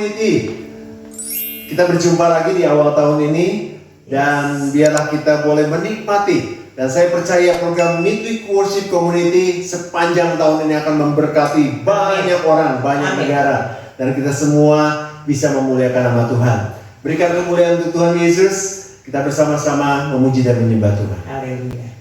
Community. Kita berjumpa lagi di awal tahun ini, dan biarlah kita boleh menikmati. Dan saya percaya program Midweek Worship Community sepanjang tahun ini akan memberkati banyak orang, banyak negara, dan kita semua bisa memuliakan nama Tuhan. Berikan kemuliaan untuk Tuhan Yesus. Kita bersama-sama memuji dan menyembah Tuhan. Haleluya.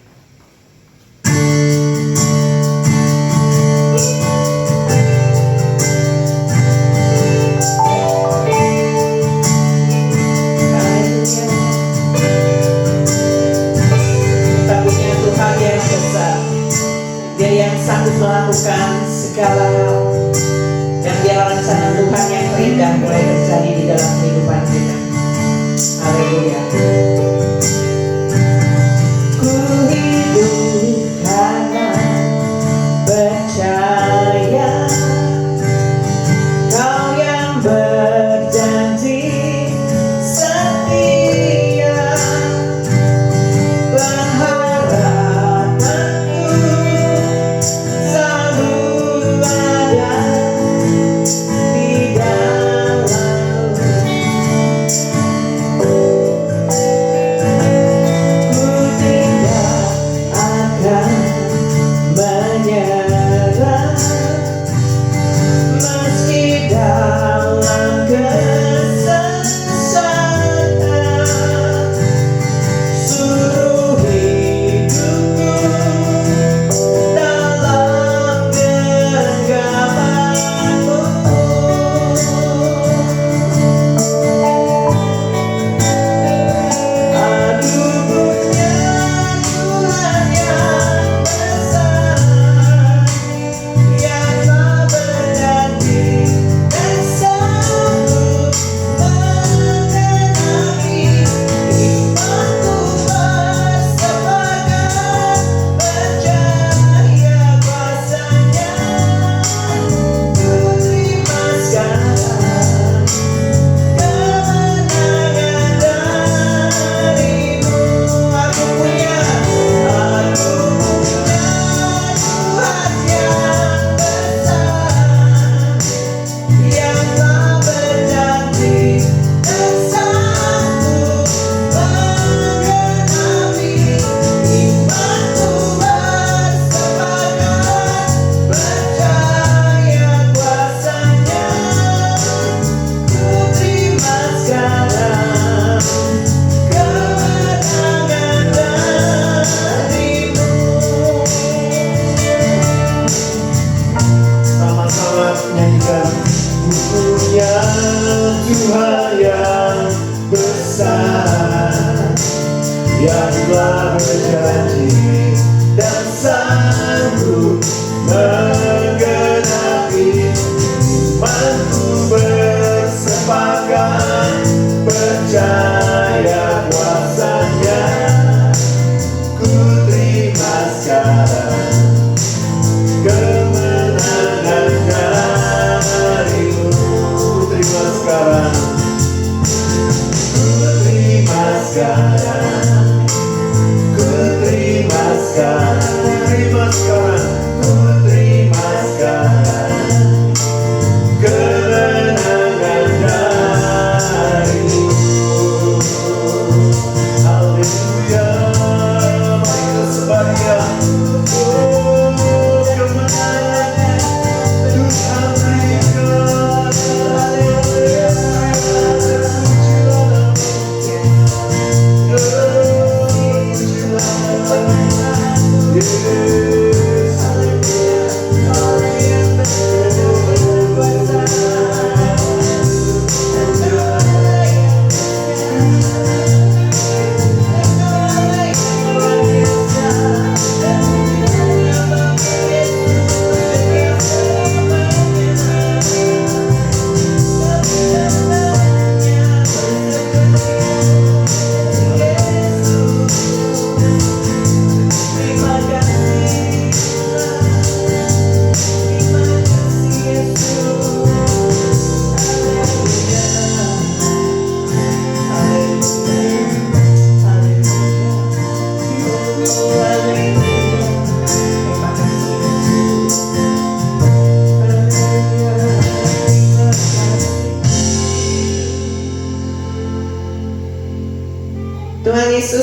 Sanggup melakukan segala hal, dan biarlah rencana Tuhan yang terindah boleh terjadi di dalam kehidupan kita. Haleluya. Ku hidup karena percaya Kau yang berjanji setia, yang telah berjanji dan sanggup menggenapi. Imanku bersepakat percaya kuasanya. Ku terima sekarang kemenangan darimu. Ku terima sekarang. Ku terima sekarang. Ku terima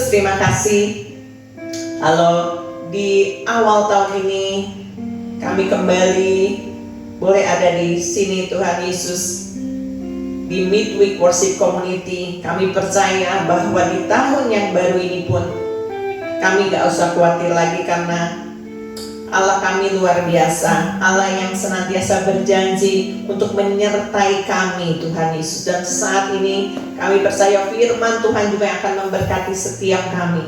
Yesus, terima kasih. Halo, di awal tahun ini kami kembali boleh ada di sini Tuhan Yesus, di Midweek Worship Community. Kami percaya bahwa di tahun yang baru ini pun kami gak usah khawatir lagi, karena Allah kami luar biasa, Allah yang senantiasa berjanji untuk menyertai kami Tuhan Yesus. Dan saat ini kami percaya firman Tuhan juga yang akan memberkati setiap kami.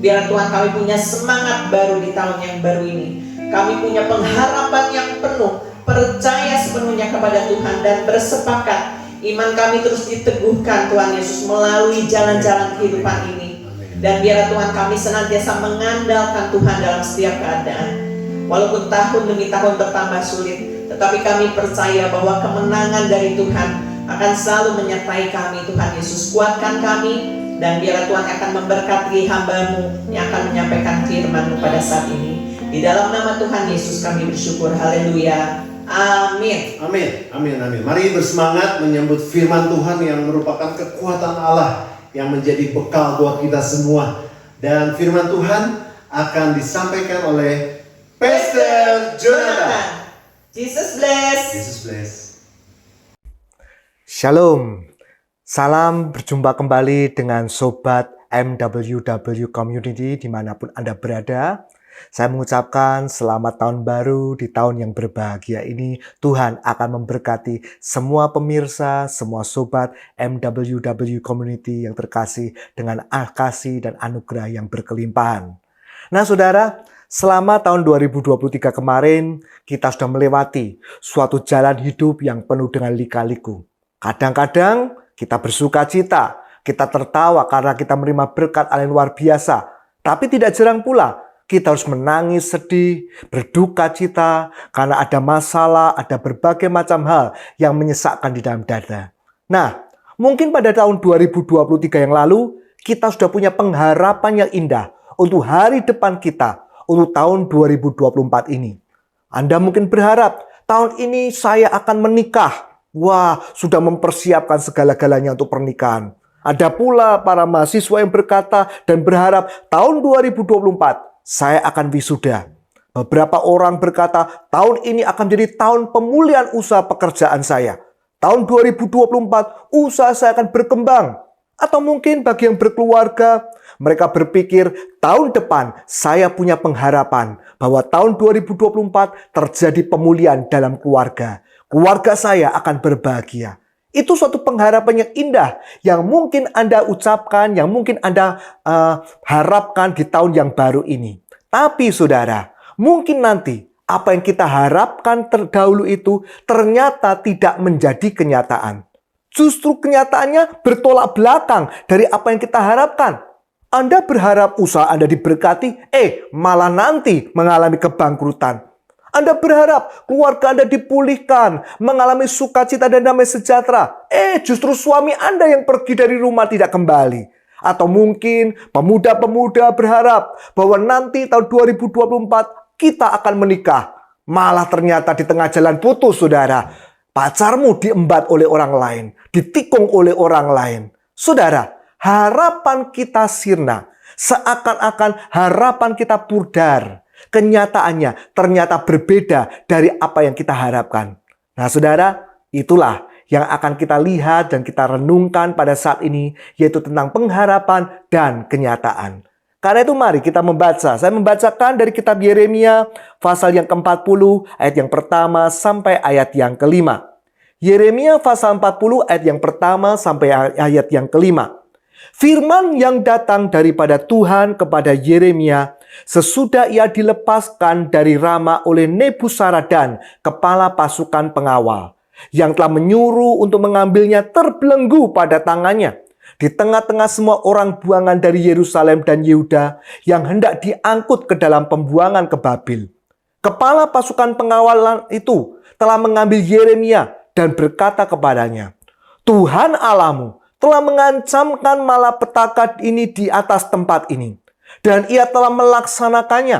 Biar Tuhan kami punya semangat baru di tahun yang baru ini. Kami punya pengharapan yang penuh, percaya sepenuhnya kepada Tuhan dan bersepakat iman kami terus diteguhkan Tuhan Yesus melalui jalan-jalan kehidupan ini. Dan biar Tuhan kami senantiasa mengandalkan Tuhan dalam setiap keadaan. Walaupun tahun demi tahun bertambah sulit, tetapi kami percaya bahwa kemenangan dari Tuhan akan selalu menyertai kami. Tuhan Yesus, kuatkan kami, dan biarlah Tuhan akan memberkati hamba-Mu yang akan menyampaikan firman-Mu pada saat ini. Di dalam nama Tuhan Yesus kami bersyukur. Haleluya. Amin. Amin, amin, amin. Mari bersemangat menyambut firman Tuhan yang merupakan kekuatan Allah yang menjadi bekal buat kita semua. Dan firman Tuhan akan disampaikan oleh Pastor Jonathan. Jesus bless. Jesus bless. Shalom. Salam berjumpa kembali dengan Sobat MWW Community dimanapun Anda berada. Saya mengucapkan selamat tahun baru di tahun yang berbahagia ini. Tuhan akan memberkati semua pemirsa, semua Sobat MWW Community yang terkasih dengan kasih dan anugerah yang berkelimpahan. Nah saudara, selama tahun 2023 kemarin, kita sudah melewati suatu jalan hidup yang penuh dengan lika-liku. Kadang-kadang kita bersuka cita, kita tertawa karena kita menerima berkat Allah yang luar biasa. Tapi tidak jarang pula, kita harus menangis sedih, berduka cita, karena ada masalah, ada berbagai macam hal yang menyesakkan di dalam dada. Nah, mungkin pada tahun 2023 yang lalu, kita sudah punya pengharapan yang indah untuk hari depan kita, untuk tahun 2024 ini. Anda mungkin berharap, tahun ini saya akan menikah. Wah, sudah mempersiapkan segala-galanya untuk pernikahan. Ada pula para mahasiswa yang berkata dan berharap, tahun 2024 saya akan wisuda. Beberapa orang berkata, tahun ini akan menjadi tahun pemulihan usaha pekerjaan saya. Tahun 2024 usaha saya akan berkembang. Atau mungkin bagi yang berkeluarga, mereka berpikir tahun depan saya punya pengharapan bahwa tahun 2024 terjadi pemulihan dalam keluarga. Keluarga saya akan berbahagia. Itu suatu pengharapan yang indah yang mungkin Anda ucapkan, yang mungkin Anda harapkan di tahun yang baru ini. Tapi saudara, mungkin nanti apa yang kita harapkan terdahulu itu ternyata tidak menjadi kenyataan. Justru kenyataannya bertolak belakang dari apa yang kita harapkan. Anda berharap usaha Anda diberkati, malah nanti mengalami kebangkrutan. Anda berharap keluarga Anda dipulihkan, mengalami sukacita dan damai sejahtera. Justru suami Anda yang pergi dari rumah tidak kembali. Atau mungkin pemuda-pemuda berharap bahwa nanti tahun 2024 kita akan menikah. Malah ternyata di tengah jalan putus, saudara. Pacarmu diembat oleh orang lain, ditikung oleh orang lain. Saudara, harapan kita sirna. Seakan-akan harapan kita pudar. Kenyataannya ternyata berbeda dari apa yang kita harapkan. Nah saudara, itulah yang akan kita lihat dan kita renungkan pada saat ini, yaitu tentang pengharapan dan kenyataan. Karena itu mari kita membaca. Saya membacakan dari kitab Yeremia pasal yang ke-40 ayat yang pertama sampai ayat yang kelima. Yeremia pasal 40 ayat yang pertama sampai ayat yang kelima. Firman yang datang daripada Tuhan kepada Yeremia sesudah ia dilepaskan dari Rama oleh Nebuzaradan, kepala pasukan pengawal, yang telah menyuruh untuk mengambilnya terbelenggu pada tangannya. Di tengah-tengah semua orang buangan dari Yerusalem dan Yehuda yang hendak diangkut ke dalam pembuangan ke Babil. Kepala pasukan pengawal itu telah mengambil Yeremia dan berkata kepadanya, Tuhan Allahmu telah mengancamkan malapetaka ini di atas tempat ini. Dan ia telah melaksanakannya.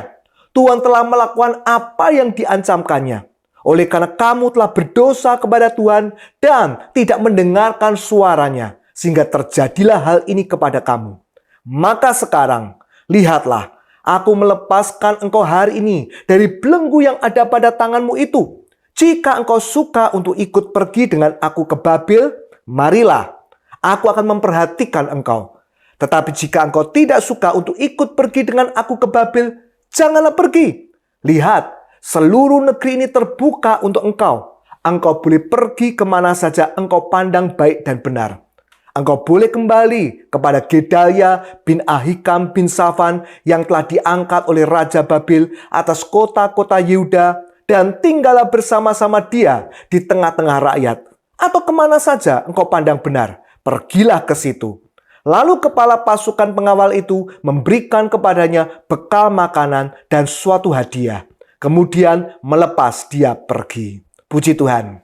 Tuhan telah melakukan apa yang diancamkannya. Oleh karena kamu telah berdosa kepada Tuhan dan tidak mendengarkan suaranya. Sehingga terjadilah hal ini kepada kamu. Maka sekarang, lihatlah, aku melepaskan engkau hari ini dari belenggu yang ada pada tanganmu itu. Jika engkau suka untuk ikut pergi dengan aku ke Babel, marilah, aku akan memperhatikan engkau. Tetapi jika engkau tidak suka untuk ikut pergi dengan aku ke Babel, janganlah pergi. Lihat, seluruh negeri ini terbuka untuk engkau. Engkau boleh pergi kemana saja engkau pandang baik dan benar. Engkau boleh kembali kepada Gedalia bin Ahikam bin Safan yang telah diangkat oleh Raja Babel atas kota-kota Yehuda, dan tinggallah bersama-sama dia di tengah-tengah rakyat. Atau kemana saja engkau pandang benar, pergilah ke situ. Lalu kepala pasukan pengawal itu memberikan kepadanya bekal makanan dan suatu hadiah. Kemudian melepas dia pergi. Puji Tuhan.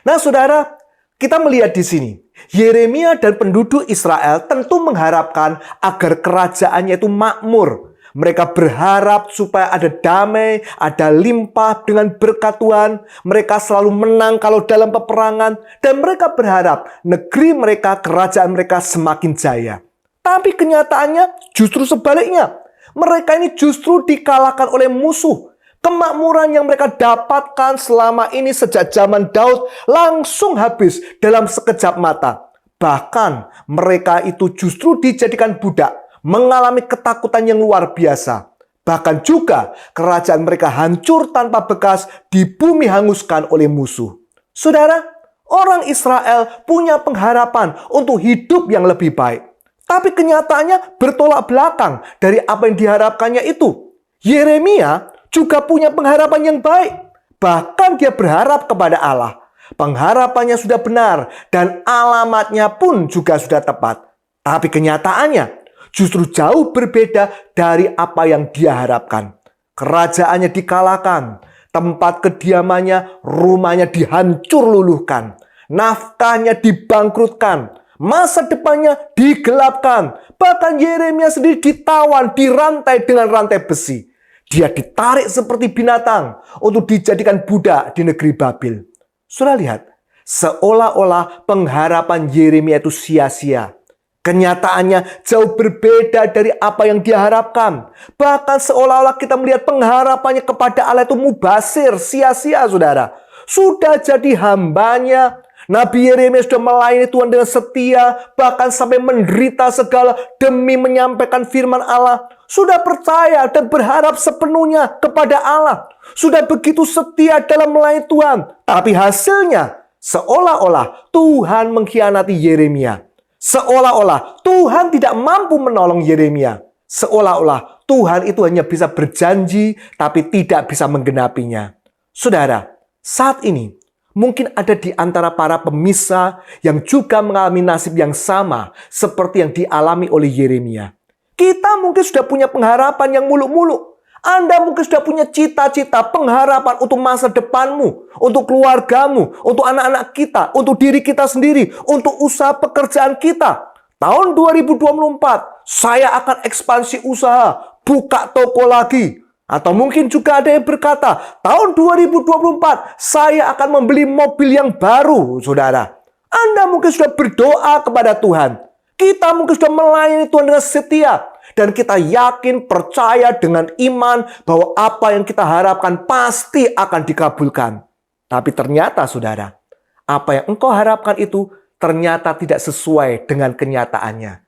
Nah saudara, kita melihat di sini, Yeremia dan penduduk Israel tentu mengharapkan agar kerajaannya itu makmur. Mereka berharap supaya ada damai, ada limpah dengan berkat Tuhan. Mereka selalu menang kalau dalam peperangan. Dan mereka berharap negeri mereka, kerajaan mereka semakin jaya. Tapi kenyataannya justru sebaliknya. Mereka ini justru dikalahkan oleh musuh. Kemakmuran yang mereka dapatkan selama ini sejak zaman Daud langsung habis dalam sekejap mata. Bahkan mereka itu justru dijadikan budak, mengalami ketakutan yang luar biasa. Bahkan juga kerajaan mereka hancur tanpa bekas, di bumi hanguskan oleh musuh. Saudara, orang Israel punya pengharapan untuk hidup yang lebih baik. Tapi kenyataannya bertolak belakang dari apa yang diharapkannya itu. Yeremia juga punya pengharapan yang baik. Bahkan dia berharap kepada Allah. Pengharapannya sudah benar dan alamatnya pun juga sudah tepat. Tapi kenyataannya justru jauh berbeda dari apa yang dia harapkan. Kerajaannya dikalahkan, tempat kediamannya, rumahnya dihancur luluhkan, nafkahnya dibangkrutkan, masa depannya digelapkan. Bahkan Yeremia sendiri ditawan, dirantai dengan rantai besi. Dia ditarik seperti binatang untuk dijadikan budak di negeri Babel. Saudara lihat, seolah-olah pengharapan Yeremia itu sia-sia. Kenyataannya jauh berbeda dari apa yang dia harapkan. Bahkan seolah-olah kita melihat pengharapannya kepada Allah itu mubasir, sia-sia saudara. Sudah jadi hambanya. Nabi Yeremia sudah melayani Tuhan dengan setia, bahkan sampai menderita segala demi menyampaikan firman Allah. Sudah percaya dan berharap sepenuhnya kepada Allah. Sudah begitu setia dalam melayani Tuhan. Tapi hasilnya seolah-olah Tuhan mengkhianati Yeremia. Seolah-olah Tuhan tidak mampu menolong Yeremia. Seolah-olah Tuhan itu hanya bisa berjanji tapi tidak bisa menggenapinya. Saudara, saat ini mungkin ada di antara para pemisah yang juga mengalami nasib yang sama seperti yang dialami oleh Yeremia. Kita mungkin sudah punya pengharapan yang muluk-muluk. Anda mungkin sudah punya cita-cita, pengharapan untuk masa depanmu, untuk keluargamu, untuk anak-anak kita, untuk diri kita sendiri, untuk usaha pekerjaan kita. Tahun 2024, saya akan ekspansi usaha, buka toko lagi. Atau mungkin juga ada yang berkata, tahun 2024, saya akan membeli mobil yang baru, saudara. Anda mungkin sudah berdoa kepada Tuhan. Kita mungkin sudah melayani Tuhan dengan setia. Dan kita yakin, percaya dengan iman bahwa apa yang kita harapkan pasti akan dikabulkan. Tapi ternyata saudara, apa yang engkau harapkan itu ternyata tidak sesuai dengan kenyataannya.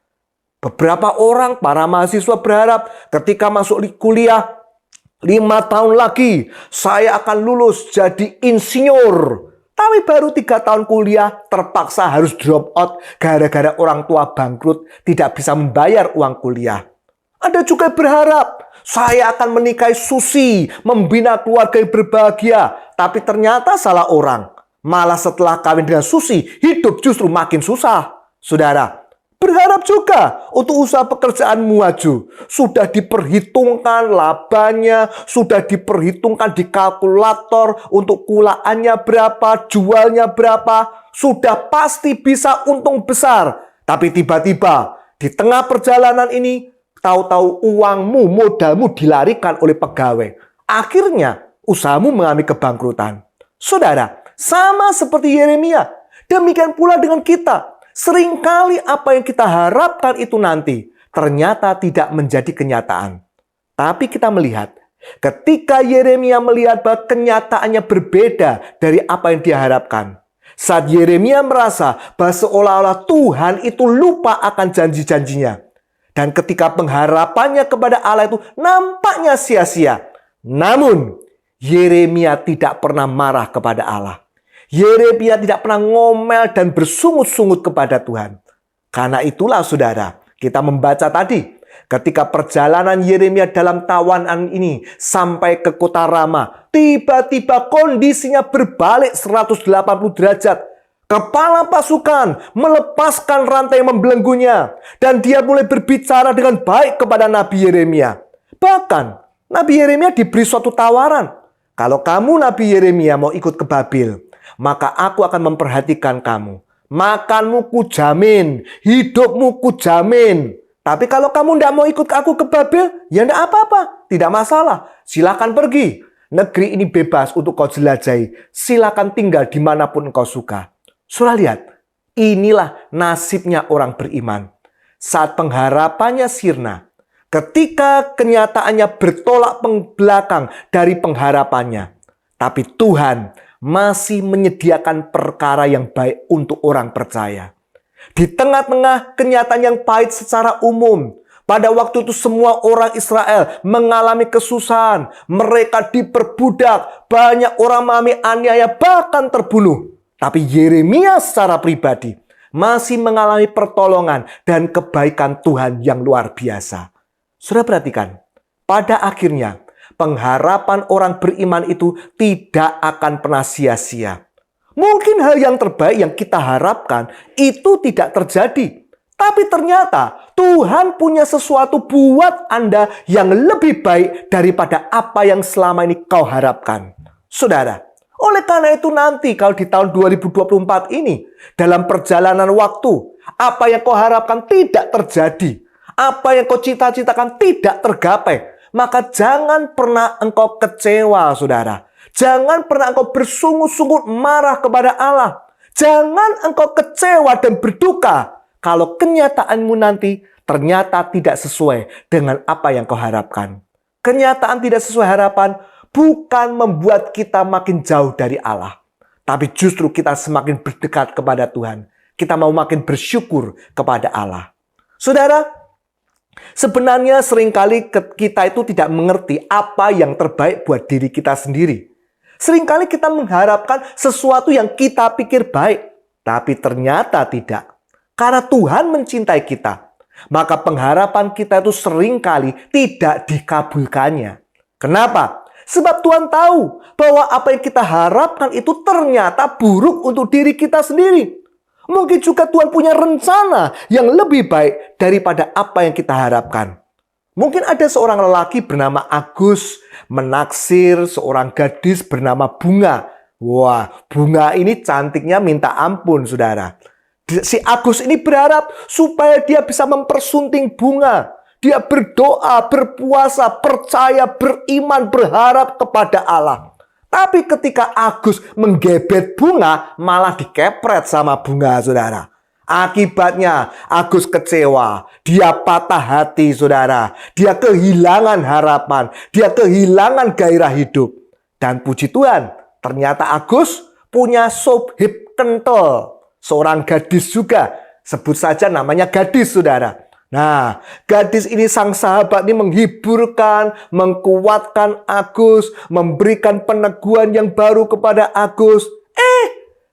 Beberapa orang, para mahasiswa berharap ketika masuk kuliah, 5 tahun lagi saya akan lulus jadi insinyur. Tapi baru 3 tahun kuliah terpaksa harus drop out gara-gara orang tua bangkrut, tidak bisa membayar uang kuliah. Ada juga yang berharap saya akan menikahi Susi, membina keluarga yang berbahagia. Tapi ternyata salah orang. Malah setelah kawin dengan Susi, hidup justru makin susah. Saudara, berharap juga untuk usaha pekerjaanmu maju. Sudah diperhitungkan labanya, sudah diperhitungkan di kalkulator untuk kulaannya berapa, jualnya berapa. Sudah pasti bisa untung besar. Tapi tiba-tiba di tengah perjalanan ini, tahu-tahu uangmu, modalmu dilarikan oleh pegawai. Akhirnya usahamu mengalami kebangkrutan. Saudara, sama seperti Yeremia. Demikian pula dengan kita. Seringkali apa yang kita harapkan itu nanti ternyata tidak menjadi kenyataan. Tapi kita melihat, ketika Yeremia melihat bahwa kenyataannya berbeda dari apa yang dia harapkan. Saat Yeremia merasa bahwa seolah-olah Tuhan itu lupa akan janji-janjinya. Dan ketika pengharapannya kepada Allah itu nampaknya sia-sia. Namun, Yeremia tidak pernah marah kepada Allah. Yeremia tidak pernah ngomel dan bersungut-sungut kepada Tuhan. Karena itulah saudara, kita membaca tadi, ketika perjalanan Yeremia dalam tawanan ini sampai ke kota Rama, tiba-tiba kondisinya berbalik 180 derajat. Kepala pasukan melepaskan rantai membelenggunya, dan dia mulai berbicara dengan baik kepada Nabi Yeremia. Bahkan, Nabi Yeremia diberi suatu tawaran. Kalau kamu Nabi Yeremia mau ikut ke Babel, maka aku akan memperhatikan kamu. Makanmu kujamin, hidupmu kujamin. Tapi kalau kamu tidak mau ikut aku ke Babel, ya tidak apa-apa, tidak masalah. Silakan pergi. Negeri ini bebas untuk kau jelajahi. Silakan tinggal dimanapun engkau suka. Saudara lihat, inilah nasibnya orang beriman. Saat pengharapannya sirna, ketika kenyataannya bertolak belakang dari pengharapannya, tapi Tuhan masih menyediakan perkara yang baik untuk orang percaya. Di tengah-tengah kenyataan yang pahit secara umum, pada waktu itu semua orang Israel mengalami kesusahan. Mereka diperbudak, banyak orang mengalami aniaya, bahkan terbunuh. Tapi Yeremia secara pribadi masih mengalami pertolongan dan kebaikan Tuhan yang luar biasa. Sudah perhatikan, pada akhirnya pengharapan orang beriman itu tidak akan pernah sia-sia. Mungkin hal yang terbaik yang kita harapkan itu tidak terjadi. Tapi ternyata Tuhan punya sesuatu buat Anda yang lebih baik daripada apa yang selama ini kau harapkan. Saudara, oleh karena itu nanti kalau di tahun 2024 ini, dalam perjalanan waktu, apa yang kau harapkan tidak terjadi. Apa yang kau cita-citakan tidak tergapai. Maka jangan pernah engkau kecewa, saudara. Jangan pernah engkau bersungut-sungut marah kepada Allah. Jangan engkau kecewa dan berduka kalau kenyataanmu nanti ternyata tidak sesuai dengan apa yang kau harapkan. Kenyataan tidak sesuai harapan bukan membuat kita makin jauh dari Allah. Tapi justru kita semakin berdekat kepada Tuhan. Kita mau makin bersyukur kepada Allah. Saudara, sebenarnya seringkali kita itu tidak mengerti apa yang terbaik buat diri kita sendiri. Seringkali kita mengharapkan sesuatu yang kita pikir baik, tapi ternyata tidak. Karena Tuhan mencintai kita, maka pengharapan kita itu seringkali tidak dikabulkannya. Kenapa? Sebab Tuhan tahu bahwa apa yang kita harapkan itu ternyata buruk untuk diri kita sendiri. Mungkin juga Tuhan punya rencana yang lebih baik daripada apa yang kita harapkan. Mungkin ada seorang lelaki bernama Agus menaksir seorang gadis bernama Bunga. Wah, Bunga ini cantiknya minta ampun, saudara. Si Agus ini berharap supaya dia bisa mempersunting Bunga. Dia berdoa, berpuasa, percaya, beriman, berharap kepada Allah. Tapi ketika Agus menggebet Bunga, malah dikepret sama Bunga, saudara. Akibatnya Agus kecewa, dia patah hati, saudara. Dia kehilangan harapan, dia kehilangan gairah hidup. Dan puji Tuhan, ternyata Agus punya sohib kental. Seorang gadis juga, sebut saja namanya gadis, saudara. Nah, gadis ini sang sahabat ini menghiburkan, mengkuatkan Agus, memberikan peneguhan yang baru kepada Agus.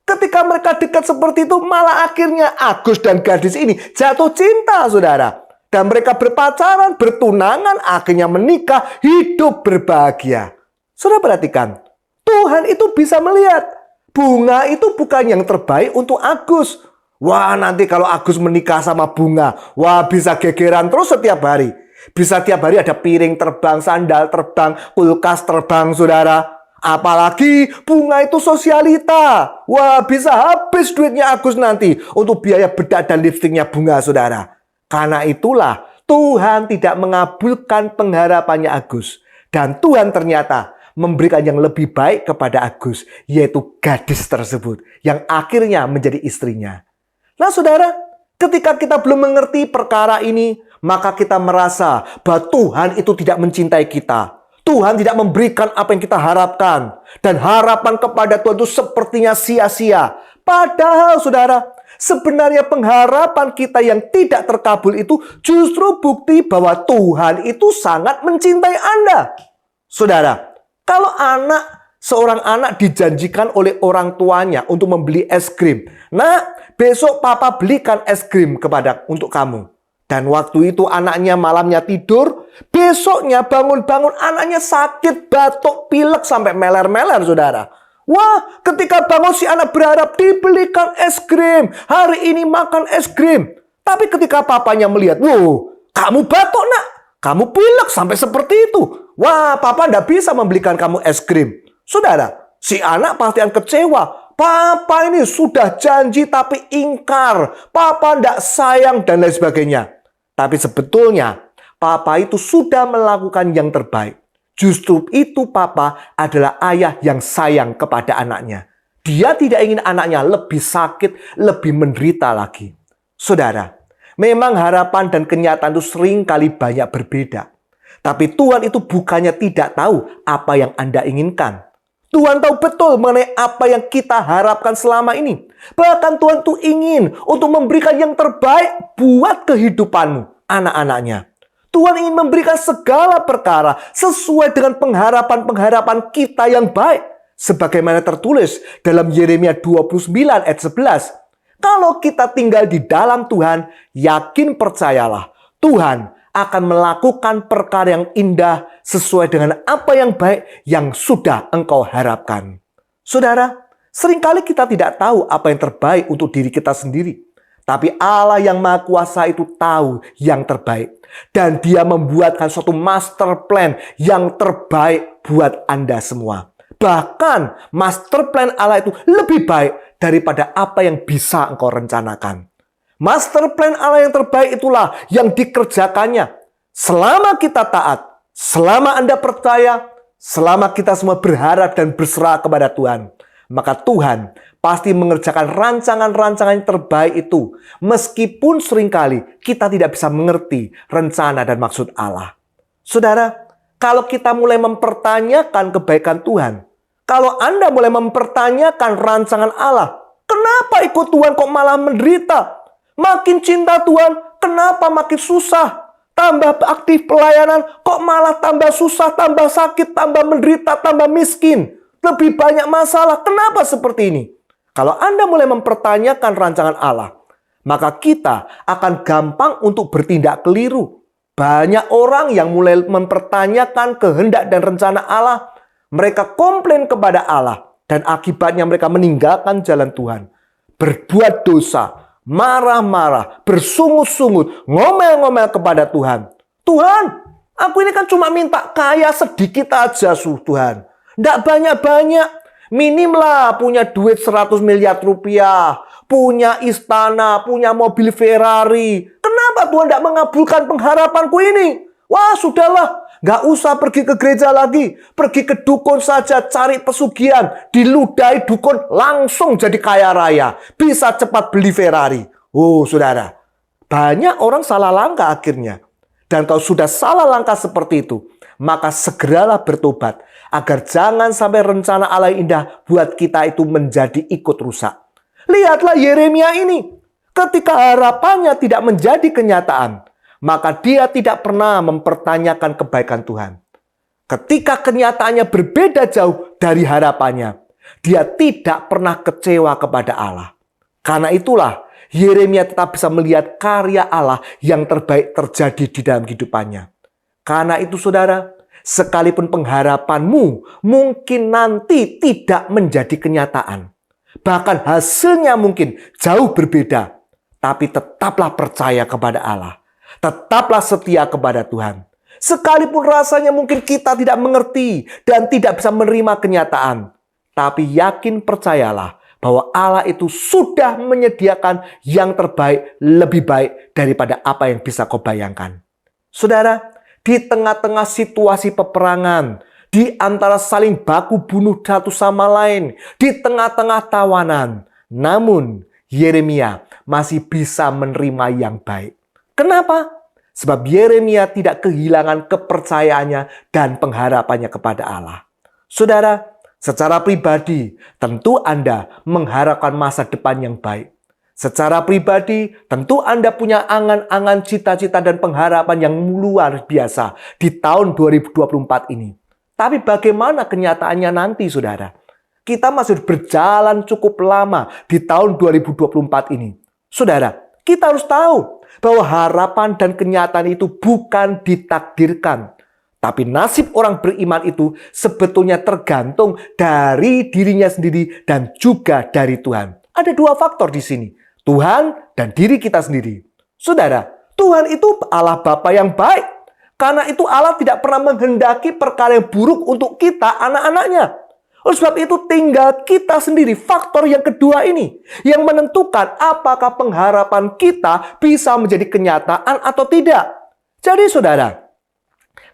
Ketika mereka dekat seperti itu, malah akhirnya Agus dan gadis ini jatuh cinta, saudara. Dan mereka berpacaran, bertunangan, akhirnya menikah, hidup berbahagia. Saudara perhatikan, Tuhan itu bisa melihat Bunga itu bukan yang terbaik untuk Agus. Wah, nanti kalau Agus menikah sama Bunga, wah bisa gegeran terus setiap hari. Bisa tiap hari ada piring terbang, sandal terbang, kulkas terbang, saudara. Apalagi Bunga itu sosialita. Wah, bisa habis duitnya Agus nanti untuk biaya bedak dan lipstiknya Bunga, saudara. Karena itulah Tuhan tidak mengabulkan pengharapannya Agus. Dan Tuhan ternyata memberikan yang lebih baik kepada Agus, yaitu gadis tersebut yang akhirnya menjadi istrinya. Nah, saudara, ketika kita belum mengerti perkara ini, maka kita merasa bahwa Tuhan itu tidak mencintai kita. Tuhan tidak memberikan apa yang kita harapkan. Dan harapan kepada Tuhan itu sepertinya sia-sia. Padahal saudara, sebenarnya pengharapan kita yang tidak terkabul itu justru bukti bahwa Tuhan itu sangat mencintai Anda. Saudara, kalau seorang anak dijanjikan oleh orang tuanya untuk membeli es krim. Nak, besok papa belikan es krim untuk kamu. Dan waktu itu anaknya malamnya tidur, besoknya bangun-bangun anaknya sakit, batuk, pilek sampai meler-meler, saudara. Wah, ketika bangun si anak berharap dibelikan es krim. Hari ini makan es krim. Tapi ketika papanya melihat, wow, kamu batuk nak, kamu pilek sampai seperti itu. Wah, papa tidak bisa membelikan kamu es krim. Saudara, si anak pasti akan kecewa. Papa ini sudah janji tapi ingkar. Papa tidak sayang dan lain sebagainya. Tapi sebetulnya papa itu sudah melakukan yang terbaik. Justru itu papa adalah ayah yang sayang kepada anaknya. Dia tidak ingin anaknya lebih sakit, lebih menderita lagi. Saudara, memang harapan dan kenyataan itu sering kali banyak berbeda. Tapi Tuhan itu bukannya tidak tahu apa yang Anda inginkan. Tuhan tahu betul mengenai apa yang kita harapkan selama ini. Bahkan Tuhan tuh ingin untuk memberikan yang terbaik buat kehidupanmu, anak-anaknya. Tuhan ingin memberikan segala perkara sesuai dengan pengharapan-pengharapan kita yang baik. Sebagaimana tertulis dalam Yeremia 29 ayat 11. Kalau kita tinggal di dalam Tuhan, yakin percayalah, Tuhan akan melakukan perkara yang indah sesuai dengan apa yang baik yang sudah engkau harapkan. Saudara, seringkali kita tidak tahu apa yang terbaik untuk diri kita sendiri. Tapi Allah yang Maha Kuasa itu tahu yang terbaik. Dan Dia membuatkan suatu master plan yang terbaik buat Anda semua. Bahkan master plan Allah itu lebih baik daripada apa yang bisa engkau rencanakan. Master plan Allah yang terbaik itulah yang dikerjakannya. Selama kita taat, selama Anda percaya, selama kita semua berharap dan berserah kepada Tuhan, maka Tuhan pasti mengerjakan rancangan-rancangan yang terbaik itu. Meskipun seringkali kita tidak bisa mengerti rencana dan maksud Allah. Saudara, kalau kita mulai mempertanyakan kebaikan Tuhan, kalau Anda mulai mempertanyakan rancangan Allah, kenapa ikut Tuhan kok malah menderita? Makin cinta Tuhan, kenapa makin susah? Tambah aktif pelayanan, kok malah tambah susah, tambah sakit, tambah menderita, tambah miskin. Lebih banyak masalah, kenapa seperti ini? Kalau Anda mulai mempertanyakan rancangan Allah, maka kita akan gampang untuk bertindak keliru. Banyak orang yang mulai mempertanyakan kehendak dan rencana Allah. Mereka komplain kepada Allah, dan akibatnya mereka meninggalkan jalan Tuhan. Berbuat dosa, marah-marah, bersungut-sungut, ngomel-ngomel kepada Tuhan. Tuhan, aku ini kan cuma minta kaya sedikit aja, Tuhan. Nggak banyak-banyak. Minim lah punya duit 100 miliar rupiah. Punya istana, punya mobil Ferrari. Kenapa Tuhan nggak mengabulkan pengharapanku ini? Wah, sudahlah. Nggak usah pergi ke gereja lagi. Pergi ke dukun saja, cari pesugihan. Diludahi dukun, langsung jadi kaya raya. Bisa cepat beli Ferrari. Oh, saudara. Banyak orang salah langkah akhirnya. Dan kalau sudah salah langkah seperti itu, maka segeralah bertobat. Agar jangan sampai rencana Allah yang indah buat kita itu menjadi ikut rusak. Lihatlah Yeremia ini. Ketika harapannya tidak menjadi kenyataan, maka dia tidak pernah mempertanyakan kebaikan Tuhan. Ketika kenyataannya berbeda jauh dari harapannya, dia tidak pernah kecewa kepada Allah. Karena itulah Yeremia tetap bisa melihat karya Allah yang terbaik terjadi di dalam kehidupannya. Karena itu saudara, sekalipun pengharapanmu mungkin nanti tidak menjadi kenyataan. Bahkan hasilnya mungkin jauh berbeda. Tapi tetaplah percaya kepada Allah. Tetaplah setia kepada Tuhan. Sekalipun rasanya mungkin kita tidak mengerti dan tidak bisa menerima kenyataan. Tapi yakin percayalah bahwa Allah itu sudah menyediakan yang terbaik, lebih baik daripada apa yang bisa kau bayangkan. Saudara, di tengah-tengah situasi peperangan, di antara saling baku bunuh satu sama lain, di tengah-tengah tawanan, namun Yeremia masih bisa menerima yang baik. Kenapa? Sebab Yeremia tidak kehilangan kepercayaannya dan pengharapannya kepada Allah. Saudara, secara pribadi tentu Anda mengharapkan masa depan yang baik. Secara pribadi tentu Anda punya angan-angan, cita-cita dan pengharapan yang luar biasa di tahun 2024 ini. Tapi bagaimana kenyataannya nanti, saudara? Kita masih berjalan cukup lama di tahun 2024 ini. Saudara, kita harus tahu bahwa harapan dan kenyataan itu bukan ditakdirkan. Tapi nasib orang beriman itu sebetulnya tergantung dari dirinya sendiri dan juga dari Tuhan. Ada dua faktor di sini, Tuhan dan diri kita sendiri. Saudara, Tuhan itu Allah Bapa yang baik. Karena itu Allah tidak pernah menghendaki perkara yang buruk untuk kita, anak-anaknya. Oleh sebab itu tinggal kita sendiri, faktor yang kedua ini, yang menentukan apakah pengharapan kita bisa menjadi kenyataan atau tidak. Jadi saudara,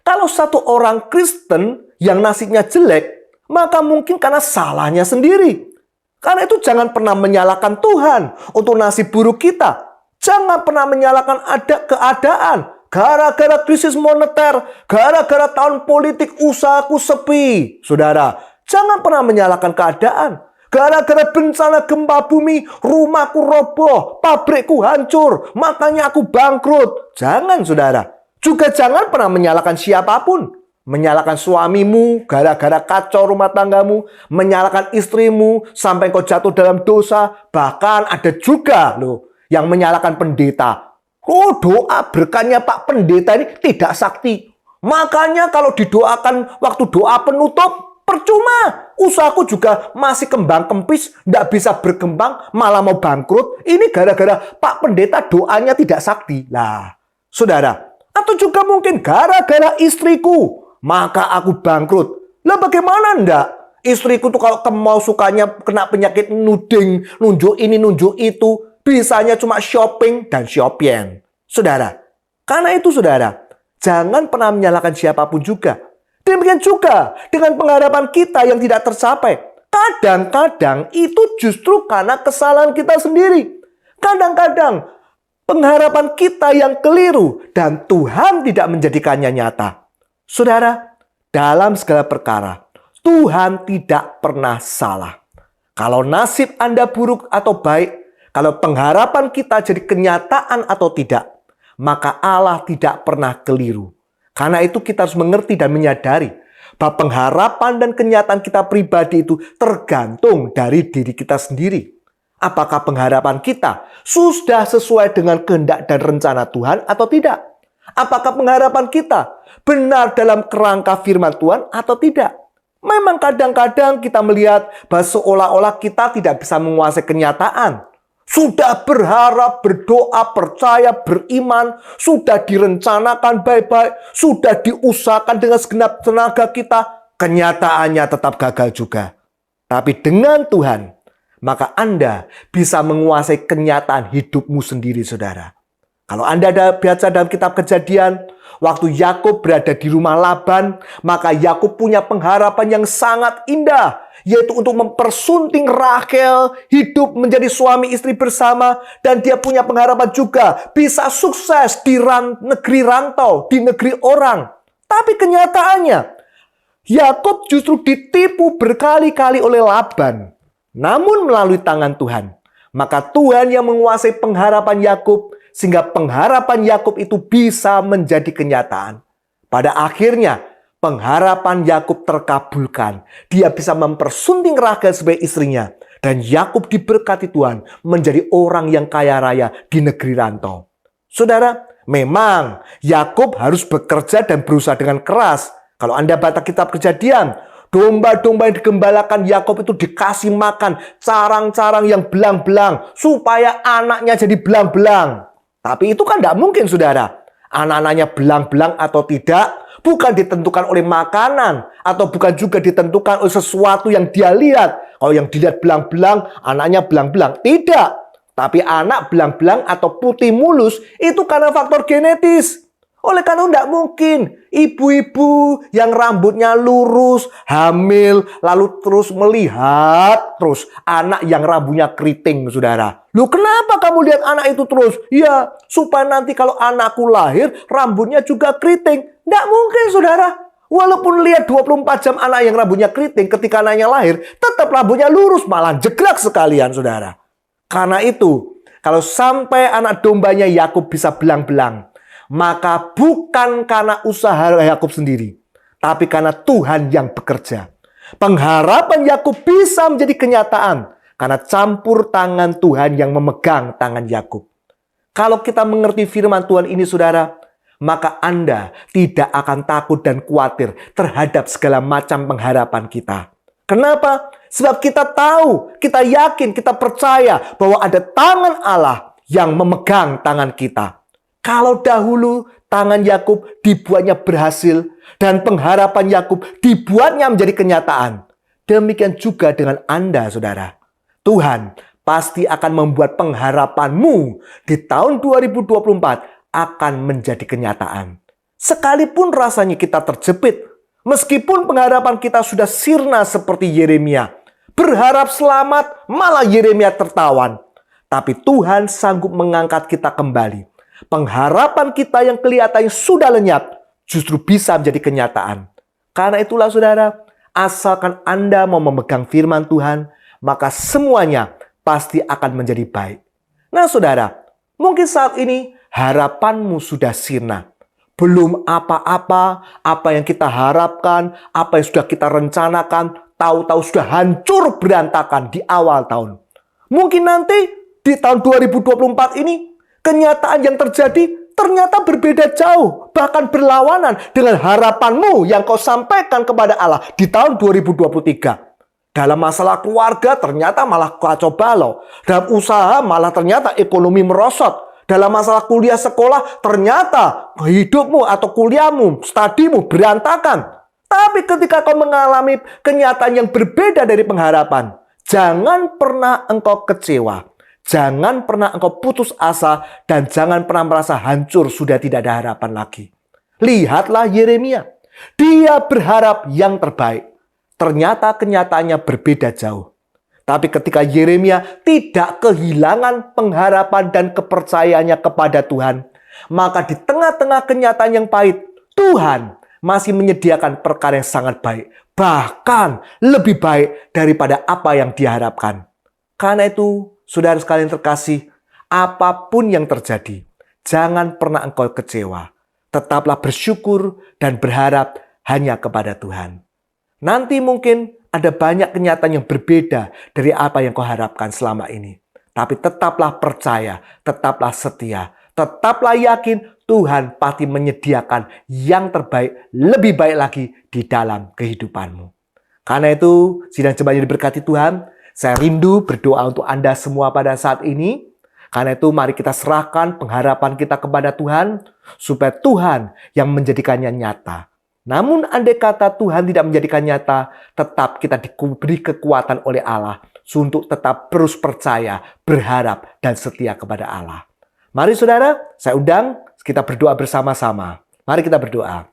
kalau satu orang Kristen yang nasibnya jelek, maka mungkin karena salahnya sendiri. Karena itu jangan pernah menyalahkan Tuhan untuk nasib buruk kita. Jangan pernah menyalahkan ada keadaan. Gara-gara krisis moneter, gara-gara tahun politik usahaku sepi. Saudara, jangan pernah menyalahkan keadaan. Gara-gara bencana gempa bumi, rumahku roboh, pabrikku hancur, makanya aku bangkrut. Jangan, saudara. Juga jangan pernah menyalahkan siapapun. Menyalahkan suamimu gara-gara kacau rumah tanggamu, menyalahkan istrimu sampai kau jatuh dalam dosa. Bahkan ada juga loh yang menyalahkan pendeta. Oh, doa berkahnya Pak Pendeta ini tidak sakti. Makanya kalau didoakan waktu doa penutup, percuma. Usahaku juga masih kembang kempis, tidak bisa berkembang, malah mau bangkrut. Ini gara-gara Pak Pendeta doanya tidak sakti. Lah, saudara. Atau juga mungkin gara-gara istriku, maka aku bangkrut. Lah bagaimana enggak? Istriku tuh kalau mau sukanya kena penyakit nuding, nunjuk ini, nunjuk itu. Bisanya cuma shopping dan shopping. Saudara, karena itu saudara, jangan pernah menyalahkan siapapun juga. Demikian juga dengan pengharapan kita yang tidak tercapai. Kadang-kadang itu justru karena kesalahan kita sendiri. Kadang-kadang pengharapan kita yang keliru dan Tuhan tidak menjadikannya nyata. Saudara, dalam segala perkara, Tuhan tidak pernah salah. Kalau nasib Anda buruk atau baik, kalau pengharapan kita jadi kenyataan atau tidak, maka Allah tidak pernah keliru. Karena itu kita harus mengerti dan menyadari bahwa pengharapan dan kenyataan kita pribadi itu tergantung dari diri kita sendiri. Apakah pengharapan kita sudah sesuai dengan kehendak dan rencana Tuhan atau tidak? Apakah pengharapan kita benar dalam kerangka firman Tuhan atau tidak? Memang kadang-kadang kita melihat bahwa seolah-olah kita tidak bisa menguasai kenyataan. Sudah berharap, berdoa, percaya, beriman, sudah direncanakan baik-baik, sudah diusahakan dengan segenap tenaga kita, kenyataannya tetap gagal juga. Tapi dengan Tuhan, maka Anda bisa menguasai kenyataan hidupmu sendiri, saudara. Kalau Anda ada baca dalam kitab Kejadian, waktu Yakub berada di rumah Laban, maka Yakub punya pengharapan yang sangat indah, yaitu untuk mempersunting Rahel, hidup menjadi suami istri bersama, dan dia punya pengharapan juga bisa sukses di negeri rantau, di negeri orang. Tapi kenyataannya, Yakub justru ditipu berkali-kali oleh Laban. Namun melalui tangan Tuhan, maka Tuhan yang menguasai pengharapan Yakub, sehingga pengharapan Yakub itu bisa menjadi kenyataan. Pada akhirnya, pengharapan Yakub terkabulkan. Dia bisa mempersunting Rahel sebagai istrinya. Dan Yakub diberkati Tuhan menjadi orang yang kaya raya di negeri rantau. Saudara, memang Yakub harus bekerja dan berusaha dengan keras. Kalau Anda baca kitab Kejadian, domba-domba yang digembalakan Yakub itu dikasih makan carang-carang yang belang-belang supaya anaknya jadi belang-belang. Tapi itu kan tidak mungkin, saudara. Anak-anaknya belang-belang atau tidak bukan ditentukan oleh makanan atau bukan juga ditentukan oleh sesuatu yang dia lihat. Kalau yang dilihat belang-belang, anaknya belang-belang. Tidak. Tapi anak belang-belang atau putih mulus itu karena faktor genetis. Oleh karena tidak mungkin ibu-ibu yang rambutnya lurus, hamil, lalu terus melihat terus anak yang rambutnya keriting, saudara. Loh, kenapa kamu lihat anak itu terus? Ya, supaya nanti kalau anakku lahir, rambutnya juga keriting. Nggak mungkin, saudara. Walaupun lihat 24 jam anak yang rambutnya keriting, ketika anaknya lahir, tetap rambutnya lurus, malah jeglak sekalian, saudara. Karena itu, kalau sampai anak dombanya Yakub bisa belang-belang, maka bukan karena usaha Yakub sendiri, tapi karena Tuhan yang bekerja. Pengharapan Yakub bisa menjadi kenyataan karena campur tangan Tuhan yang memegang tangan Yakub. Kalau kita mengerti firman Tuhan ini, saudara, maka Anda tidak akan takut dan khawatir terhadap segala macam pengharapan kita. Kenapa? Sebab kita tahu, kita yakin, kita percaya bahwa ada tangan Allah yang memegang tangan kita. Kalau dahulu tangan Yakub dibuatnya berhasil dan pengharapan Yakub dibuatnya menjadi kenyataan, demikian juga dengan Anda, saudara. Tuhan pasti akan membuat pengharapanmu di tahun 2024 akan menjadi kenyataan. Sekalipun rasanya kita terjepit, meskipun pengharapan kita sudah sirna seperti Yeremia, berharap selamat, malah Yeremia tertawan. Tapi Tuhan sanggup mengangkat kita kembali. Pengharapan kita yang kelihatannya sudah lenyap, justru bisa menjadi kenyataan. Karena itulah, saudara, asalkan Anda mau memegang firman Tuhan, maka semuanya pasti akan menjadi baik. Nah, saudara, mungkin saat ini harapanmu sudah sirna. Belum apa-apa, apa yang kita harapkan, apa yang sudah kita rencanakan, tahu-tahu sudah hancur berantakan di awal tahun. Mungkin nanti di tahun 2024 ini, kenyataan yang terjadi ternyata berbeda jauh, bahkan berlawanan dengan harapanmu yang kau sampaikan kepada Allah di tahun 2023. Dalam masalah keluarga ternyata malah kacau balau. Dalam usaha malah ternyata ekonomi merosot. Dalam masalah kuliah sekolah ternyata hidupmu atau kuliahmu, studimu berantakan. Tapi ketika kau mengalami kenyataan yang berbeda dari pengharapan, jangan pernah engkau kecewa. Jangan pernah engkau putus asa dan jangan pernah merasa hancur sudah tidak ada harapan lagi. Lihatlah Yeremia. Dia berharap yang terbaik. Ternyata kenyataannya berbeda jauh. Tapi ketika Yeremia tidak kehilangan pengharapan dan kepercayaannya kepada Tuhan, maka di tengah-tengah kenyataan yang pahit, Tuhan masih menyediakan perkara yang sangat baik. Bahkan lebih baik daripada apa yang diharapkan. Karena itu, saudara sekalian terkasih, apapun yang terjadi, jangan pernah engkau kecewa. Tetaplah bersyukur dan berharap hanya kepada Tuhan. Nanti mungkin ada banyak kenyataan yang berbeda dari apa yang kau harapkan selama ini. Tapi tetaplah percaya, tetaplah setia, tetaplah yakin Tuhan pasti menyediakan yang terbaik, lebih baik lagi di dalam kehidupanmu. Karena itu, sidang jemaat yang diberkati Tuhan, saya rindu berdoa untuk Anda semua pada saat ini. Karena itu mari kita serahkan pengharapan kita kepada Tuhan, supaya Tuhan yang menjadikannya nyata. Namun andai kata Tuhan tidak menjadikan nyata, tetap kita diberi kekuatan oleh Allah untuk tetap terus percaya, berharap, dan setia kepada Allah. Mari saudara, saya undang kita berdoa bersama-sama. Mari kita berdoa.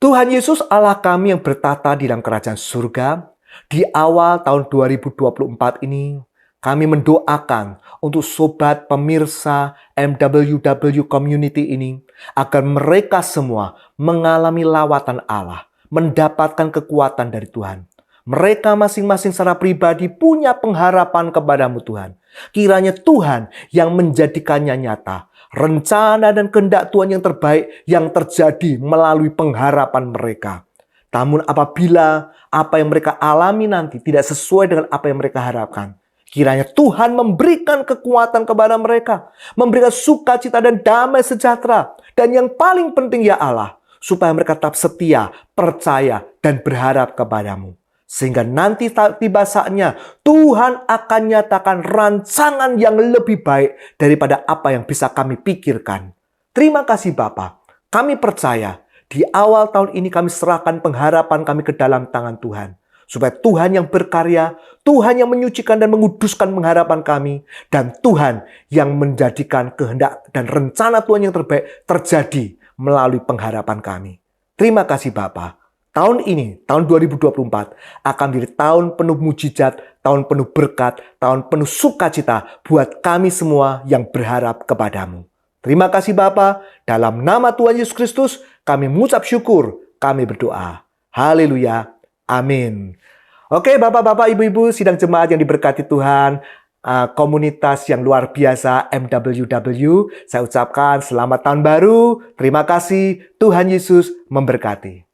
Tuhan Yesus Allah kami yang bertata di dalam kerajaan surga, di awal tahun 2024 ini, kami mendoakan untuk sobat pemirsa MWW Community ini, agar mereka semua mengalami lawatan Allah, mendapatkan kekuatan dari Tuhan. Mereka masing-masing secara pribadi punya pengharapan kepadamu Tuhan. Kiranya Tuhan yang menjadikannya nyata. Rencana dan kehendak Tuhan yang terbaik yang terjadi melalui pengharapan mereka. Namun apabila apa yang mereka alami nanti tidak sesuai dengan apa yang mereka harapkan, kiranya Tuhan memberikan kekuatan kepada mereka, memberikan sukacita dan damai sejahtera. Dan yang paling penting ya Allah, supaya mereka tetap setia, percaya, dan berharap kepadamu. Sehingga nanti tiba saatnya Tuhan akan nyatakan rancangan yang lebih baik daripada apa yang bisa kami pikirkan. Terima kasih Bapa. Kami percaya di awal tahun ini kami serahkan pengharapan kami ke dalam tangan Tuhan. Supaya Tuhan yang berkarya, Tuhan yang menyucikan dan menguduskan pengharapan kami, dan Tuhan yang menjadikan kehendak dan rencana Tuhan yang terbaik terjadi melalui pengharapan kami. Terima kasih Bapa. tahun ini, tahun 2024, akan menjadi tahun penuh mujizat, tahun penuh berkat, tahun penuh sukacita buat kami semua yang berharap kepadamu. Terima kasih Bapa, dalam nama Tuhan Yesus Kristus, kami mengucap syukur, kami berdoa. Haleluya, amin. Oke Bapak-Bapak, Ibu-Ibu, sidang jemaat yang diberkati Tuhan, komunitas yang luar biasa MWW, saya ucapkan selamat tahun baru, terima kasih, Tuhan Yesus memberkati.